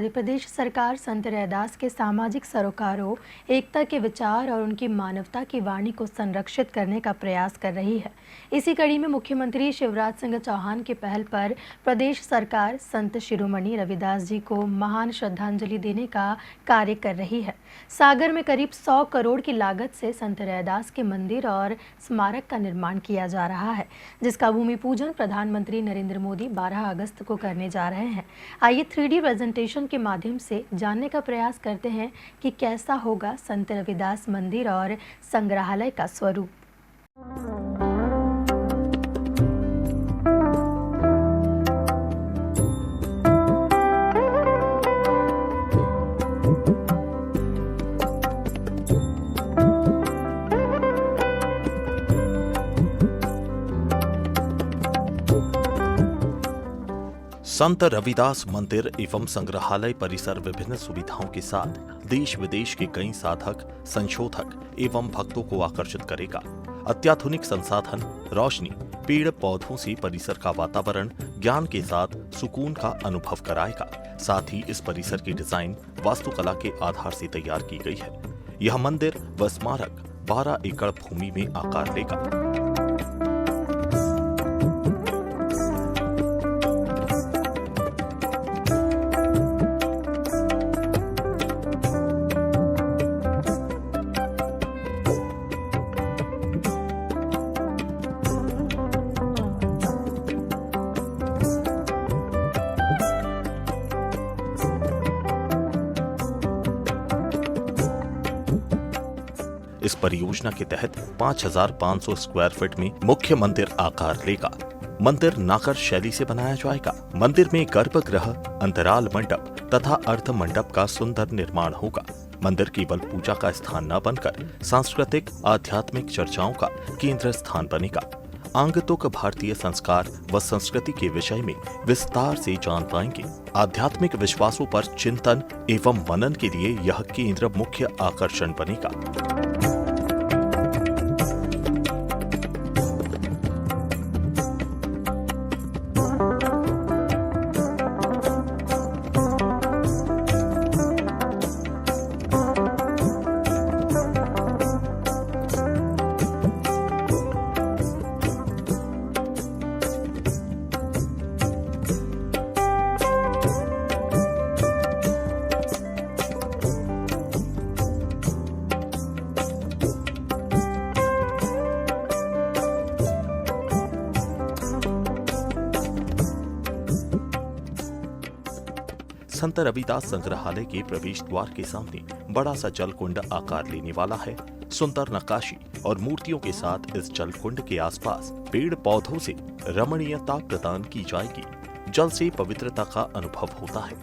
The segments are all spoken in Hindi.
मध्य प्रदेश सरकार संत रैदास के सामाजिक सरोकारों, एकता के विचार और उनकी मानवता की वाणी को संरक्षित करने का प्रयास कर रही है। इसी कड़ी में मुख्यमंत्री शिवराज सिंह चौहान की पहल पर प्रदेश सरकार संत शिरोमणि रविदास जी को महान श्रद्धांजलि देने का कार्य कर रही है। सागर में करीब 100 करोड़ की लागत से संत रैदास के मंदिर और स्मारक का निर्माण किया जा रहा है, जिसका भूमि पूजन प्रधानमंत्री नरेंद्र मोदी 12 अगस्त को करने जा रहे हैं। आइए 3D प्रेजेंटेशन के माध्यम से जानने का प्रयास करते हैं कि कैसा होगा संत रविदास मंदिर और संग्रहालय का स्वरूप। संत रविदास मंदिर एवं संग्रहालय परिसर विभिन्न सुविधाओं के साथ देश विदेश के कई साधक, संशोधक एवं भक्तों को आकर्षित करेगा। अत्याधुनिक संसाधन, रोशनी, पेड़ पौधों से परिसर का वातावरण ज्ञान के साथ सुकून का अनुभव कराएगा। साथ ही इस परिसर की डिजाइन वास्तुकला के आधार से तैयार की गई है। यह मंदिर व स्मारक 12 एकड़ भूमि में आकार लेगा। इस परियोजना के तहत 5,500 स्क्वायर फीट में मुख्य मंदिर आकार लेगा। मंदिर नाकर शैली से बनाया जाएगा। मंदिर में गर्भगृह, अंतराल मंडप तथा अर्ध मंडप का सुंदर निर्माण होगा। मंदिर केवल पूजा का स्थान न बनकर सांस्कृतिक, आध्यात्मिक चर्चाओं का केंद्र स्थान बनेगा। आगंतुक भारतीय संस्कार व संस्कृति के विषय में विस्तार से जान पाएंगे। आध्यात्मिक विश्वासों पर चिंतन एवं मनन के लिए यह केंद्र मुख्य आकर्षण बनेगा। संत रविदास संग्रहालय के प्रवेश द्वार के सामने बड़ा सा जलकुंड आकार लेने वाला है। सुंदर नक्काशी और मूर्तियों के साथ इस जलकुंड के आसपास पेड़ पौधों से रमणीयता प्रदान की जाएगी। जल से पवित्रता का अनुभव होता है,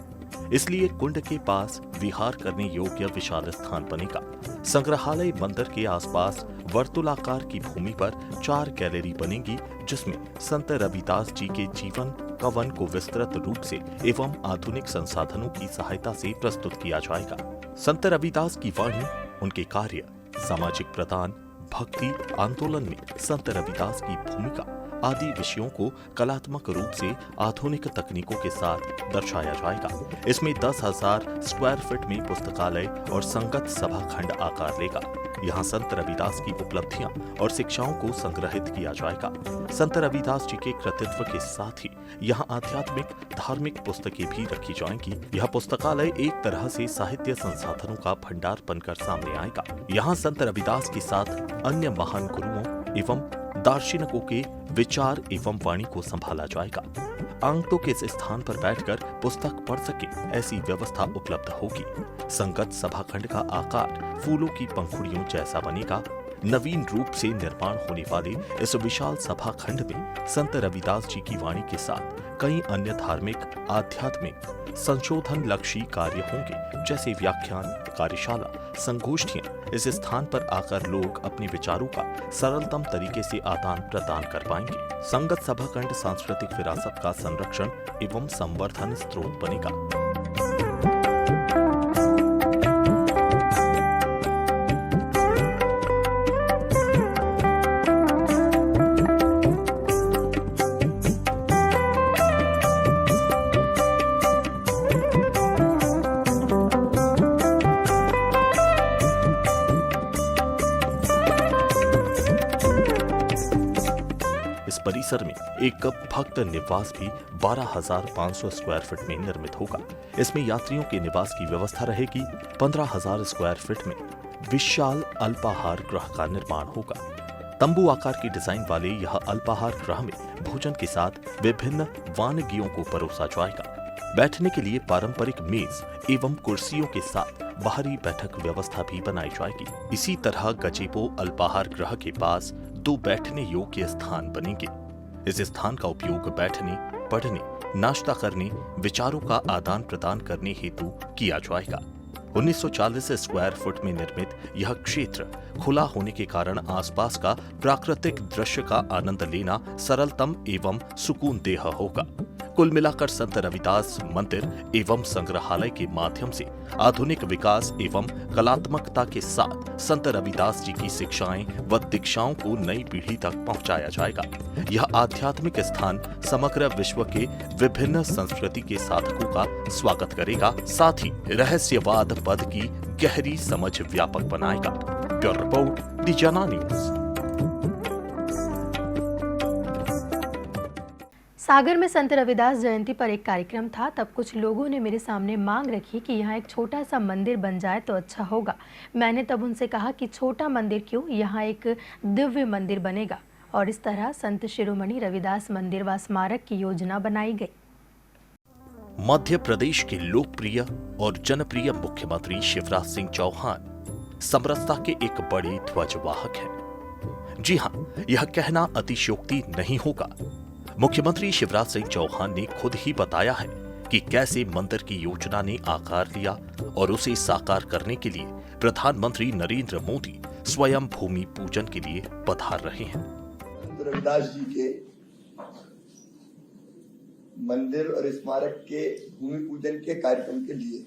इसलिए कुंड के पास विहार करने योग्य विशाल स्थान बनेगा। संग्रहालय मंदिर के आसपास वर्तुलाकार की भूमि पर 4 गैलरी बनेगी, जिसमें संत रविदास जी के जीवन कवन को विस्तृत रूप से एवं आधुनिक संसाधनों की सहायता से प्रस्तुत किया जाएगा। संत रविदास की वाणी, उनके कार्य, सामाजिक प्रदान, भक्ति आंदोलन में संत रविदास की भूमिका आदि विषयों को कलात्मक रूप से आधुनिक तकनीकों के साथ दर्शाया जाएगा। इसमें 10,000 स्क्वायर फीट में पुस्तकालय और संगत सभा खंड आकार लेगा। यहाँ संत रविदास की उपलब्धियां और शिक्षाओं को संग्रहित किया जाएगा। संत रविदास जी के कृतित्व के साथ ही यहाँ आध्यात्मिक, धार्मिक पुस्तकें भी रखी जाएंगी। यह पुस्तकालय एक तरह से साहित्य संसाधनों का भंडार बनकर सामने आएगा। यहाँ संत रविदास के साथ अन्य महान गुरुओं एवं दार्शनिकों के विचार एवं वाणी को संभाला जाएगा। आगंतुक इस स्थान पर बैठकर पुस्तक पढ़ सके, ऐसी व्यवस्था उपलब्ध होगी। संगत सभाखंड का आकार फूलों की पंखुड़ियों जैसा बनेगा। नवीन रूप से निर्माण होने वाले इस विशाल सभाखंड में संत रविदास जी की वाणी के साथ कई अन्य धार्मिक, आध्यात्मिक, संशोधन लक्षी कार्य होंगे, जैसे व्याख्यान, कार्यशाला, संगोष्ठियां। इस स्थान पर आकर लोग अपने विचारों का सरलतम तरीके से आदान प्रदान कर पाएंगे। संगत सभाखंड सांस्कृतिक विरासत का संरक्षण एवं संवर्धन स्रोत बनेगा। परिसर में एक भक्त निवास भी 12,500 स्क्वायर फीट में निर्मित होगा। इसमें यात्रियों के निवास की व्यवस्था रहेगी। 15,000 स्क्वायर फीट में विशाल अल्पाहार गृह का निर्माण होगा। तंबू आकार की डिजाइन वाले यह अल्पाहार गृह में भोजन के साथ विभिन्न वानगियों को परोसा जाएगा। बैठने के लिए पारंपरिक मेज एवं कुर्सियों के साथ बाहरी बैठक व्यवस्था भी बनाई जाएगी। इसी तरह गजेबो अल्पाहार गृह के पास 2 बैठने योग्य स्थान बनेंगे। इस स्थान का उपयोग बैठने, पढ़ने, नाश्ता करने, विचारों का आदान प्रदान करने हेतु किया जाएगा। 1940 स्क्वायर फुट में निर्मित यह क्षेत्र खुला होने के कारण आसपास का प्राकृतिक दृश्य का आनंद लेना सरलतम एवं सुकूनदेह होगा। कुल मिलाकर संत रविदास मंदिर एवं संग्रहालय के माध्यम से आधुनिक विकास एवं कलात्मकता के साथ संत रविदास जी की शिक्षाएं व दीक्षाओं को नई पीढ़ी तक पहुंचाया जाएगा। यह आध्यात्मिक स्थान समग्र विश्व के विभिन्न संस्कृति के साधकों का स्वागत करेगा, साथ ही रहस्यवाद पद की गहरी समझ व्यापक बनाएगा। ब्यूरो रिपोर्ट, दी जना न्यूज। सागर में संत रविदास जयंती पर एक कार्यक्रम था। तब कुछ लोगों ने मेरे सामने मांग रखी कि यहाँ एक छोटा सा मंदिर बन जाए तो अच्छा होगा। मैंने तब उनसे कहा कि छोटा मंदिर क्यों, यहाँ एक दिव्य मंदिर बनेगा। और इस तरह संत शिरोमणि रविदास मंदिर व स्मारक की योजना बनाई गई। मध्य प्रदेश के लोकप्रिय और जनप्रिय मुख्यमंत्री शिवराज सिंह चौहान समरसता के एक बड़े ध्वजवाहक हैं। जी हां, यह कहना अतिशयोक्ति नहीं होगा। मुख्यमंत्री शिवराज सिंह चौहान ने खुद ही बताया है कि कैसे मंदिर की योजना ने आकार लिया और उसे साकार करने के लिए प्रधानमंत्री नरेंद्र मोदी स्वयं भूमि पूजन के लिए पधार रहे हैं। रविदास जी के मंदिर और स्मारक के भूमि पूजन के कार्यक्रम के लिए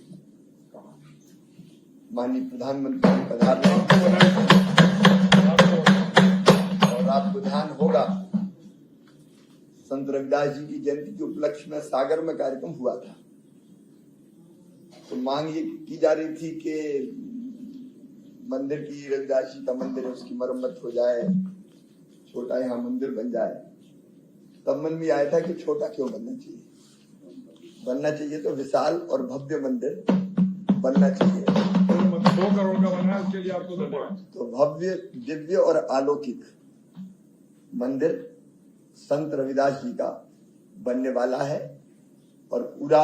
माननीय प्रधानमंत्री पधार रहे हैं और आपको ध्यान होगा संत रविदास जी की जयंती के उपलक्ष्य में सागर में कार्यक्रम हुआ था। तो मांग ये की जा रही थी कि मंदिर की, रविदास जी का मंदिर है, उसकी मरम्मत हो जाए, छोटा यहाँ मंदिर बन जाए। तब मन में आया था कि छोटा क्यों बनना चाहिए, बनना चाहिए तो विशाल और भव्य मंदिर बनना चाहिए। 2 करोड़ का बना है, उसके लिए आपको धन्यवाद। तो भव्य, दिव्य और अलौकिक मंदिर संत रविदास जी का बनने वाला है और पूरा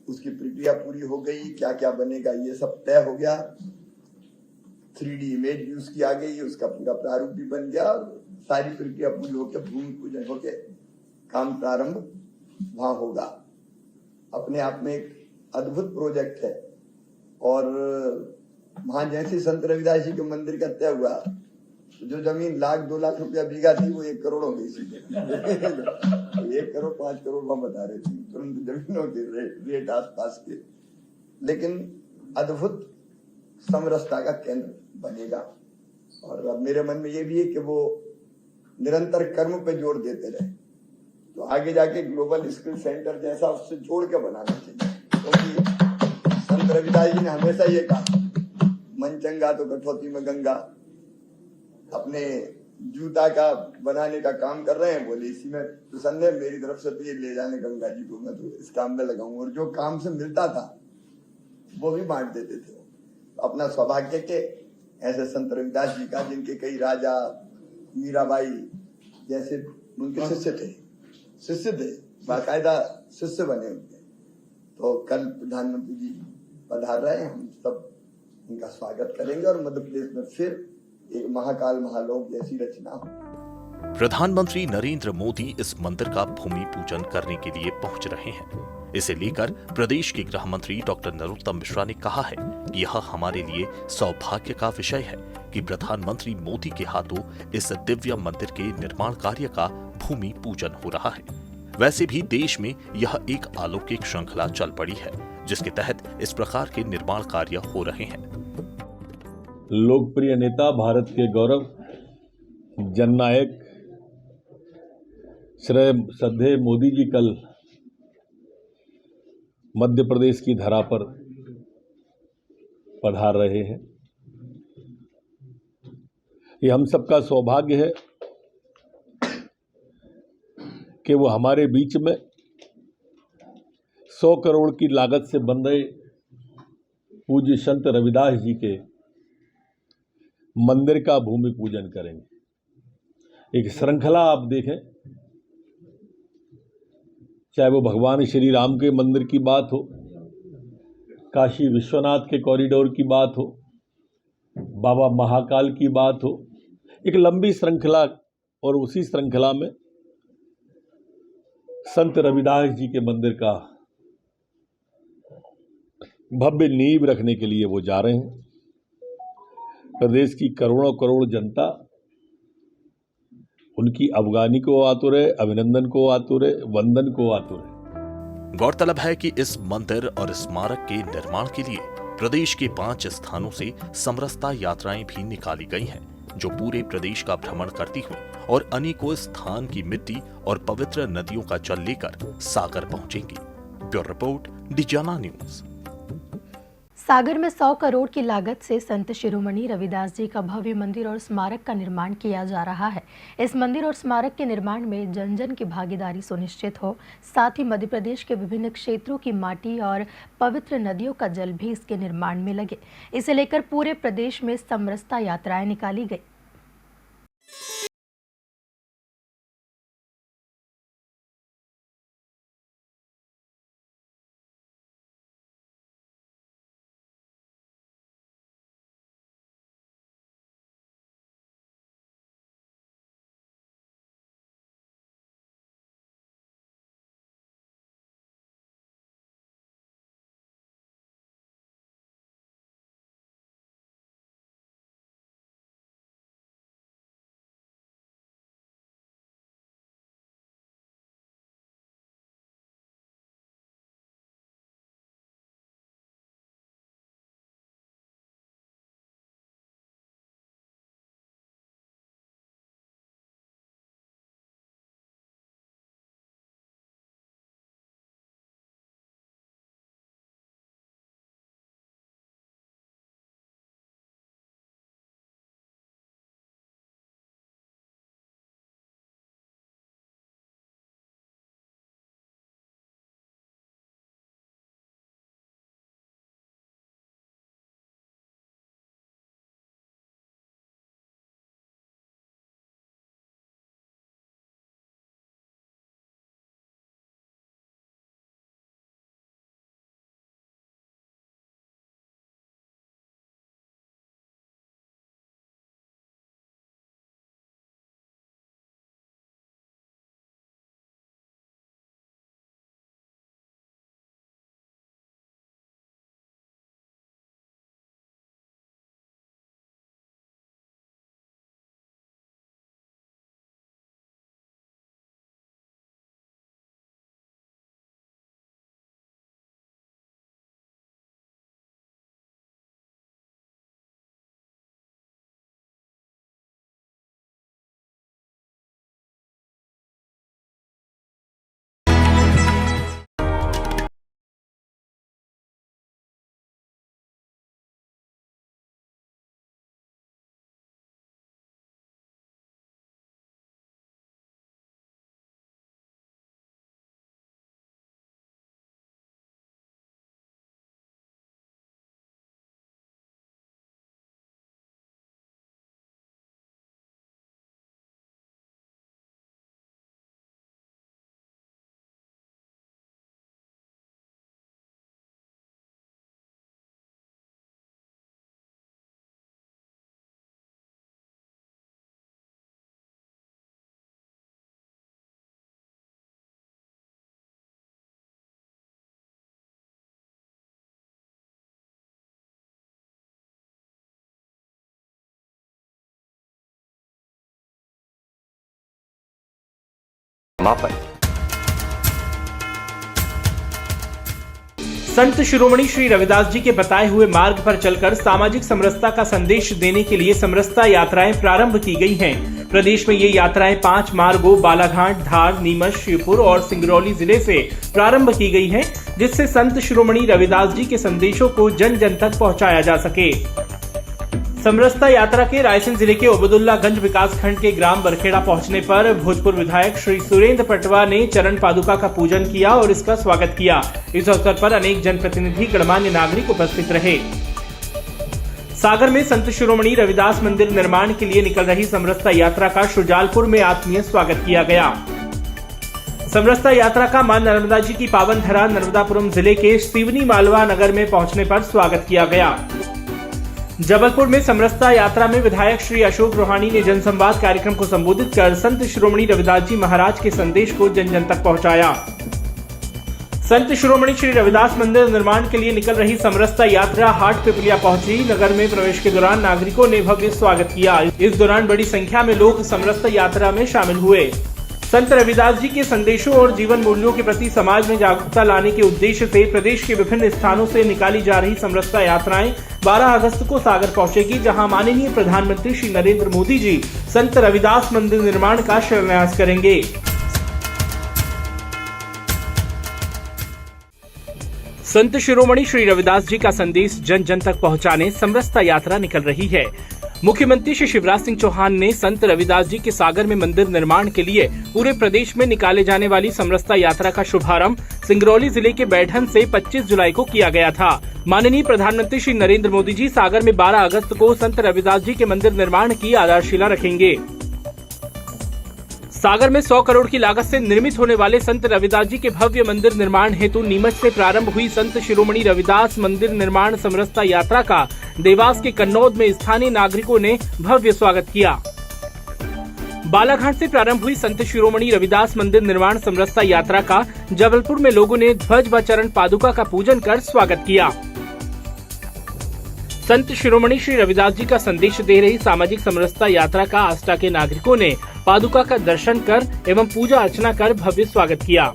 उसकी प्रक्रिया पूरी हो गई। क्या क्या बनेगा ये सब तय हो गया। 3D इमेज भी उसकी आ गई, उसका पूरा प्रारूप भी बन गया। सारी प्रक्रिया पूरी होकर भूमि पूजन होके काम प्रारंभ वहां होगा। अपने आप में एक अद्भुत प्रोजेक्ट है। और वहां जैसे संत रविदास जी के मंदिर का तय हुआ, जो जमीन 1,00,000-2 लाख रुपया बीघा थी वो 1 करोड़ हो गई सीधे। 1 करोड़ 5 करोड़ वहां बता रहे थे तुरंत जमीनों के रेट आसपास के। लेकिन अद्भुत समरसता का केंद्र बनेगा। और अब मेरे मन में ये भी है कि वो निरंतर कर्म पे जोर देते रहे, तो आगे जाके ग्लोबल स्किल सेंटर जैसा उससे जोड़ के बनाना चाहिए। क्योंकि संत रविदास जी ने हमेशा ये कहा, मन चंगा तो कठौती में गंगा। अपने जूता का बनाने का काम कर रहे हैं, बोले इसी में प्रसन्न है, मेरी तरफ से तो ये ले जाने गंगा जी को, मैं तो इस काम में लगाऊं। और जो काम से मिलता था वो भी बांट देते थे। अपना सौभाग्य के ऐसे संत रविदास जी का, जिनके कई राजा, मीराबाई जैसे उनके शिष्य थे, बाकायदा शिष्य बने उनके। तो कल प्रधानमंत्री जी पधार रहे हैं, हम सब उनका स्वागत करेंगे और मध्य प्रदेश में फिर एक महाकाल महालोक जैसी रचना हो। प्रधानमंत्री नरेंद्र मोदी इस मंदिर का भूमि पूजन करने के लिए पहुंच रहे हैं। इसे लेकर प्रदेश के गृह मंत्री डॉक्टर नरोत्तम मिश्रा ने कहा है कि यह हमारे लिए सौभाग्य का विषय है कि प्रधानमंत्री मोदी के हाथों इस दिव्य मंदिर के निर्माण कार्य का भूमि पूजन हो रहा है। वैसे भी देश में यह एक अलौकिक श्रृंखला चल पड़ी है, जिसके तहत इस प्रकार के निर्माण कार्य हो रहे हैं। लोकप्रिय नेता, भारत के गौरव, जननायक श्रद्धेय मोदी जी कल मध्य प्रदेश की धरा पर पधार रहे हैं। ये हम सबका सौभाग्य है कि वो हमारे बीच में 100 करोड़ की लागत से बन रहे पूज्य संत रविदास जी के मंदिर का भूमि पूजन करेंगे। एक श्रृंखला आप देखें, चाहे वो भगवान श्री राम के मंदिर की बात हो, काशी विश्वनाथ के कॉरिडोर की बात हो, बाबा महाकाल की बात हो, एक लंबी श्रृंखला, और उसी श्रृंखला में संत रविदास जी के मंदिर का भव्य नींव रखने के लिए वो जा रहे हैं। प्रदेश की करोड़ों करोड़ जनता उनकी अफगानी को आतुर है, अभिनंदन को आतुर है, वंदन को आतुर है। गौरतलब है कि इस मंदिर और स्मारक के निर्माण के लिए प्रदेश के 5 स्थानों से समरसता यात्राएं भी निकाली गई हैं, जो पूरे प्रदेश का भ्रमण करती हुई और अनेकों स्थान की मिट्टी और पवित्र नदियों का जल लेकर सागर पहुंचेंगी। ब्यूरो रिपोर्ट, डिजाना न्यूज। सागर में 100 करोड़ की लागत से संत शिरोमणि रविदास जी का भव्य मंदिर और स्मारक का निर्माण किया जा रहा है। इस मंदिर और स्मारक के निर्माण में जन जन की भागीदारी सुनिश्चित हो, साथ ही मध्य प्रदेश के विभिन्न क्षेत्रों की माटी और पवित्र नदियों का जल भी इसके निर्माण में लगे। इसे लेकर पूरे प्रदेश में समरसता यात्राएं निकाली गई। समापन। संत शिरोमणि श्री रविदास जी के बताए हुए मार्ग पर चलकर सामाजिक समरसता का संदेश देने के लिए समरसता यात्राएं प्रारंभ की गई हैं। प्रदेश में ये यात्राएं 5 मार्गों बालाघाट, धार, नीमच, शिवपुर और सिंगरौली जिले से प्रारंभ की गई हैं, जिससे संत शिरोमणि रविदास जी के संदेशों को जन जन तक पहुंचाया जा सके। समरसता यात्रा के रायसेन जिले के उबैदुल्लागंज विकासखंड के ग्राम बरखेड़ा पहुंचने पर भोजपुर विधायक श्री सुरेंद्र पटवा ने चरण पादुका का पूजन किया और इसका स्वागत किया। इस अवसर पर अनेक जनप्रतिनिधि गणमान्य नागरिक उपस्थित रहे। सागर में संत शिरोमणि रविदास मंदिर निर्माण के लिए निकल रही समरसता यात्रा का शुजालपुर में आत्मीय स्वागत किया गया। समरसता यात्रा का मां नर्मदा जी की पावन धरा नर्मदापुरम जिले के सिवनी मालवा नगर में पहुंचने पर स्वागत किया गया। जबलपुर में समरसता यात्रा में विधायक श्री अशोक रोहानी ने जनसंवाद कार्यक्रम को संबोधित कर संत शिरोमणि रविदास जी महाराज के संदेश को जन जन तक पहुंचाया। संत शिरोमणि श्री रविदास मंदिर निर्माण के लिए निकल रही समरसता यात्रा हाट पिपलिया पहुंची। नगर में प्रवेश के दौरान नागरिकों ने भव्य स्वागत किया। इस दौरान बड़ी संख्या में लोग समरसता यात्रा में शामिल हुए। संत रविदास जी के संदेशों और जीवन मूल्यों के प्रति समाज में जागरूकता लाने के उद्देश्य से प्रदेश के विभिन्न स्थानों से निकाली जा रही समरसता यात्राएं 12 अगस्त को सागर पहुंचेगी, जहां माननीय प्रधानमंत्री श्री नरेंद्र मोदी जी संत रविदास मंदिर निर्माण का शिलान्यास करेंगे। संत शिरोमणि श्री रविदास जी का संदेश जन जन तक पहुंचाने समरसता यात्रा निकल रही है। मुख्यमंत्री श्री शिवराज सिंह चौहान ने संत रविदास जी के सागर में मंदिर निर्माण के लिए पूरे प्रदेश में निकाले जाने वाली समरसता यात्रा का शुभारंभ सिंगरौली जिले के बैढन से 25 जुलाई को किया गया था। माननीय प्रधानमंत्री श्री नरेंद्र मोदी जी सागर में 12 अगस्त को संत रविदास जी के मंदिर निर्माण की आधारशिला रखेंगे। सागर में 100 करोड़ की लागत से निर्मित होने वाले संत रविदास जी के भव्य मंदिर निर्माण हेतु नीमच से प्रारंभ हुई संत शिरोमणि रविदास मंदिर निर्माण समरसता यात्रा का देवास के कन्नौद में स्थानीय नागरिकों ने भव्य स्वागत किया। बालाघाट से प्रारंभ हुई संत शिरोमणि रविदास मंदिर निर्माण समरसता यात्रा का जबलपुर में लोगों ने ध्वज व चरण पादुका का पूजन कर स्वागत किया। संत शिरोमणि श्री रविदास जी का संदेश दे रही सामाजिक समरसता यात्रा का आष्टा के नागरिकों ने पादुका का दर्शन कर एवं पूजा अर्चना कर भव्य स्वागत किया।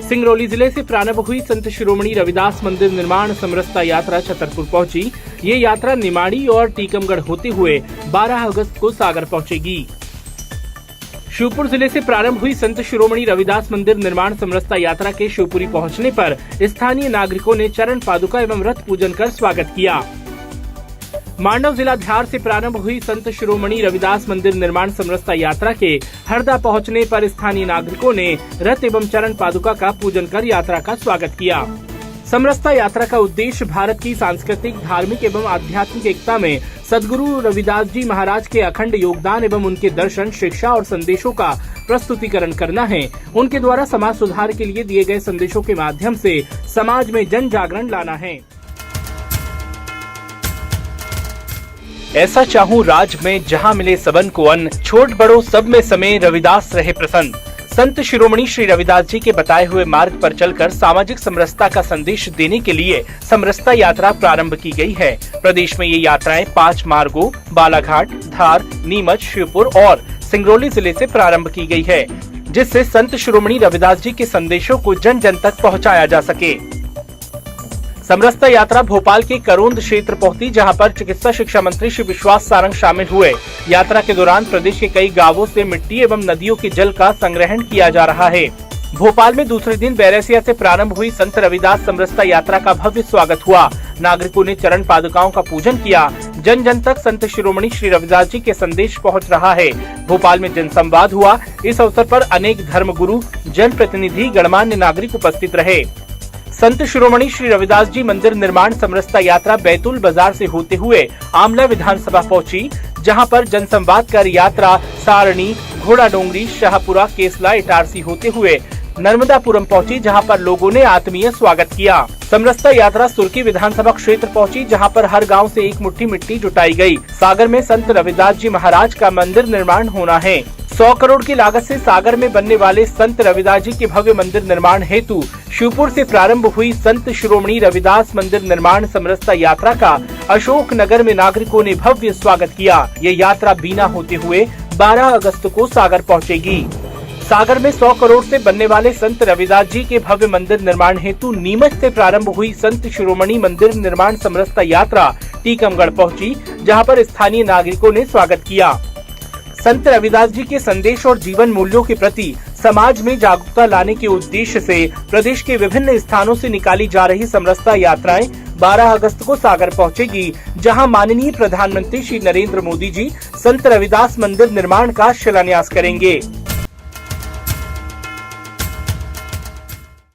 सिंगरौली जिले से प्रारंभ हुई संत शिरोमणि रविदास मंदिर निर्माण समरसता यात्रा छतरपुर पहुंची। ये यात्रा निमाड़ी और टीकमगढ़ होते हुए 12 अगस्त को सागर पहुंचेगी। शिवपुर जिले से प्रारंभ हुई संत शिरोमणि रविदास मंदिर निर्माण समरसता यात्रा के शिवपुरी पहुंचने पर स्थानीय नागरिकों ने चरण पादुका एवं रथ पूजन कर स्वागत किया। मांडव जिलाध्यार से प्रारंभ हुई संत शिरोमणि रविदास मंदिर निर्माण समरसता यात्रा के हरदा पहुंचने पर स्थानीय नागरिकों ने रथ एवं चरण पादुका का पूजन कर यात्रा का स्वागत किया। समरसता यात्रा का उद्देश्य भारत की सांस्कृतिक, धार्मिक एवं आध्यात्मिक एकता में सद्गुरु रविदास जी महाराज के अखंड योगदान एवं उनके दर्शन, शिक्षा और संदेशों का प्रस्तुतिकरण करना है। उनके द्वारा समाज सुधार के लिए दिए गए संदेशों के माध्यम से समाज में जन जागरण लाना है। ऐसा चाहूं राज में जहां मिले सबन को अन्न, छोट बड़ो सब में समय रविदास रहे प्रसन्न। संत शिरोमणि श्री रविदास जी के बताए हुए मार्ग पर चलकर सामाजिक समरसता का संदेश देने के लिए समरसता यात्रा प्रारंभ की गई है। प्रदेश में ये यात्राएं 5 मार्गों बालाघाट, धार, नीमच, शिवपुर और सिंगरौली जिले से प्रारंभ की गई है, जिससे संत शिरोमणि रविदास जी के संदेशों को जन जन तक पहुँचाया जा सके। समरसता यात्रा भोपाल के करोंद क्षेत्र पहुंची, जहां पर चिकित्सा शिक्षा मंत्री श्री विश्वास सारंग शामिल हुए। यात्रा के दौरान प्रदेश के कई गांवों से मिट्टी एवं नदियों के जल का संग्रहण किया जा रहा है। भोपाल में दूसरे दिन बैरसिया से प्रारंभ हुई संत रविदास समरसता यात्रा का भव्य स्वागत हुआ। नागरिकों ने चरण पादुकाओं का पूजन किया। जन जन तक संत शिरोमणि श्री रविदास जी के संदेश पहुंच रहा है। भोपाल में जनसंवाद हुआ। इस अवसर पर अनेक धर्मगुरु, जनप्रतिनिधि, गणमान्य नागरिक उपस्थित रहे। संत शिरोमणि श्री रविदास जी मंदिर निर्माण समरसता यात्रा बैतूल बाजार से होते हुए आमला विधानसभा पहुंची, जहां पर जनसंवाद कर यात्रा सारणी, घोड़ा डोंगरी, शाहपुरा, केसला, इटारसी होते हुए नर्मदापुरम पहुंची, जहां पर लोगों ने आत्मीय स्वागत किया। समरसता यात्रा सुर्की विधानसभा क्षेत्र पहुंची, जहां पर हर गांव से एक मुट्ठी मिट्टी जुटाई गई। सागर में संत रविदास जी महाराज का मंदिर निर्माण होना है। 100 करोड़ की लागत से सागर में बनने वाले संत रविदास जी के भव्य मंदिर निर्माण हेतु शिवपुर से प्रारंभ हुई संत शिरोमणि रविदास मंदिर निर्माण समरसता यात्रा का अशोक नगर में नागरिकों ने भव्य स्वागत किया। ये यात्रा बीना होते हुए 12 अगस्त को सागर पहुंचेगी। सागर में 100 करोड़ से बनने वाले संत रविदास जी के भव्य मंदिर निर्माण हेतु नीमच से प्रारंभ हुई संत शिरोमणि मंदिर निर्माण समरसता यात्रा टीकमगढ़ पहुंची, जहां पर स्थानीय नागरिकों ने स्वागत किया। संत रविदास जी के संदेश और जीवन मूल्यों के प्रति समाज में जागरूकता लाने के उद्देश्य से प्रदेश के विभिन्न स्थानों से निकाली जा रही समरसता यात्राएं 12 अगस्त को सागर पहुंचेगी, जहां माननीय प्रधानमंत्री श्री नरेंद्र मोदी जी संत रविदास मंदिर निर्माण का शिलान्यास करेंगे।